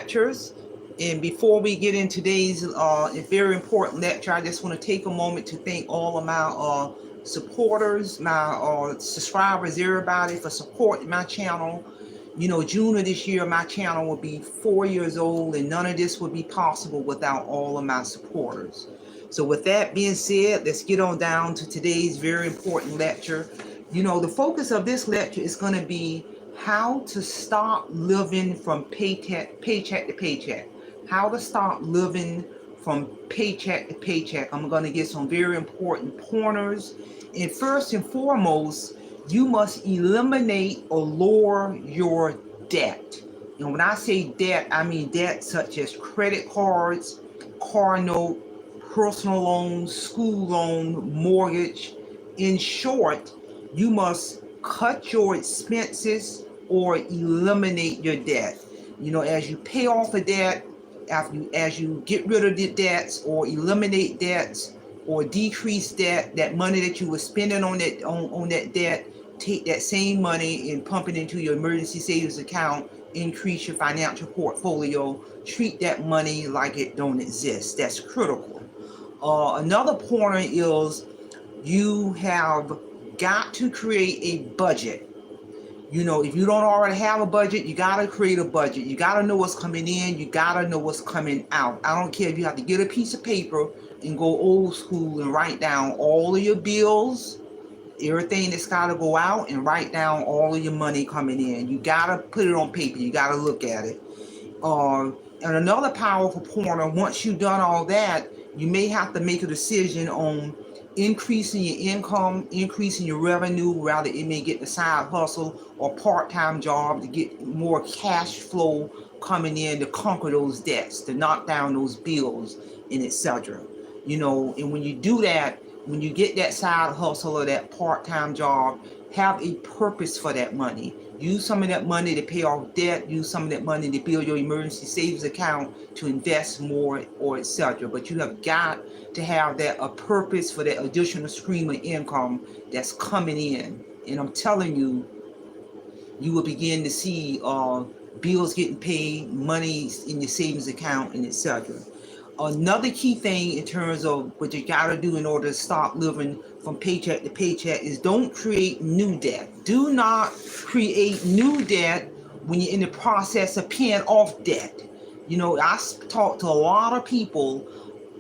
lectures. And before we get in today's very important lecture, I just want to take a moment to thank all of my supporters, my subscribers, everybody for supporting my channel. You know, June of this year, my channel will be 4 years old, and none of this would be possible without all of my supporters. So with that being said, let's get on down to today's very important lecture. You know, the focus of this lecture is going to be how to stop living from paycheck to paycheck. How to stop living from paycheck to paycheck. I'm going to get some very important pointers. And first and foremost, you must eliminate or lower your debt. And when I say debt, I mean debt such as credit cards, car note, personal loan, school loan, mortgage. In short, you must cut your expenses or eliminate your debt. You know, as you pay off a debt, as you get rid of the debts or eliminate debts or decrease debt, that money that you were spending on that debt, take that same money and pump it into your emergency savings account, increase your financial portfolio, treat that money like it don't exist. That's critical. Another pointer is you have got to create a budget. You know, if you don't already have a budget, you got to create a budget. You got to know what's coming in. You got to know what's coming out. I don't care if you have to get a piece of paper and go old school and write down all of your bills, everything that's got to go out, and write down all of your money coming in. You got to put it on paper. You got to look at it. And another powerful pointer, once you've done all that, you may have to make a decision on increasing your income, increasing your revenue. Rather, it may get the side hustle or part-time job to get more cash flow coming in to conquer those debts, to knock down those bills, and etc. You know, and when you do that, when you get that side hustle or that part-time job, have a purpose for that money. Use some of that money to pay off debt. Use some of that money to build your emergency savings account to invest more, or etc. But you have got to have that a purpose for that additional stream of income that's coming in. And I'm telling you, you will begin to see bills getting paid, money in your savings account, and etc. Another key thing in terms of what you got to do in order to stop living from paycheck to paycheck is don't create new debt. Do not create new debt when you're in the process of paying off debt. You know, I talk to a lot of people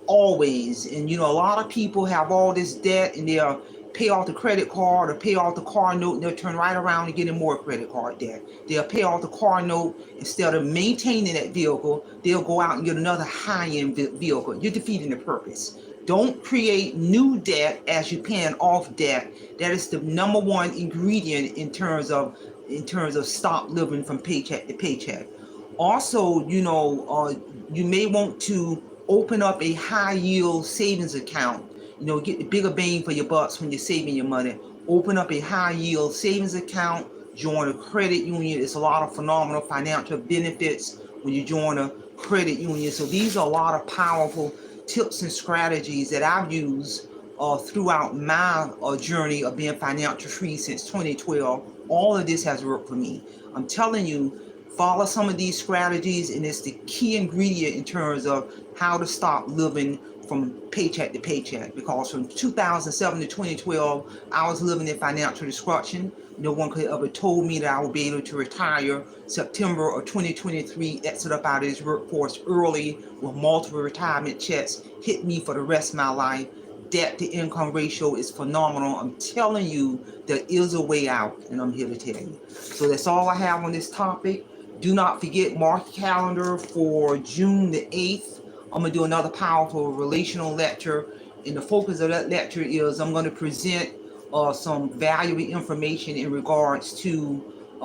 always, and you know, a lot of people have all this debt and they'll pay off the credit card or pay off the car note, and they'll turn right around and get in more credit card debt. They'll pay off the car note. Instead of maintaining that vehicle, they'll go out and get another high-end vehicle. You're defeating the purpose. Don't create new debt as you're paying off debt. That is the number one ingredient in terms of stop living from paycheck to paycheck. Also, you know, you may want to open up a high yield savings account. You know, get the bigger bang for your bucks when you're saving your money. Open up a high yield savings account, join a credit union. It's a lot of phenomenal financial benefits when you join a credit union. So these are a lot of powerful tips and strategies that I've used throughout my journey of being financial free since 2012. All of this has worked for me. I'm telling you, follow some of these strategies, and it's the key ingredient in terms of how to stop living from paycheck to paycheck. Because from 2007 to 2012, I was living in financial destruction. No one could ever told me that I would be able to retire September of 2023, exit up out of this workforce early with multiple retirement checks, hit me for the rest of my life. Debt to income ratio is phenomenal. I'm telling you, there is a way out, and I'm here to tell you. So that's all I have on this topic. Do not forget, mark your calendar for June the 8th. I'm going to do another powerful relational lecture. And the focus of that lecture is I'm going to present some valuable information in regards to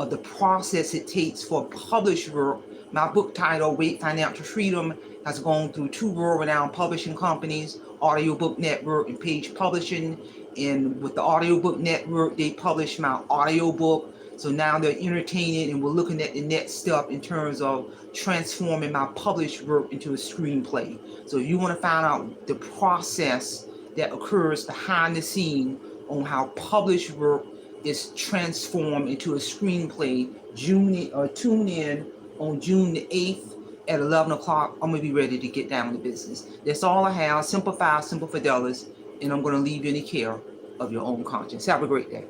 the process it takes for published work. My book title, Weight Financial Freedom, has gone through 2 world-renowned publishing companies, Audiobook Network and Page Publishing. And with the Audiobook Network, they published my audiobook. So now they're entertaining, and we're looking at the next step in terms of transforming my published work into a screenplay. So if you want to find out the process that occurs behind the scene on how published work is transformed into a screenplay, tune in on June the 8th at 11 o'clock, I'm going to be ready to get down to business. That's all I have. Simple fidelis, and I'm going to leave you in the care of your own conscience. Have a great day.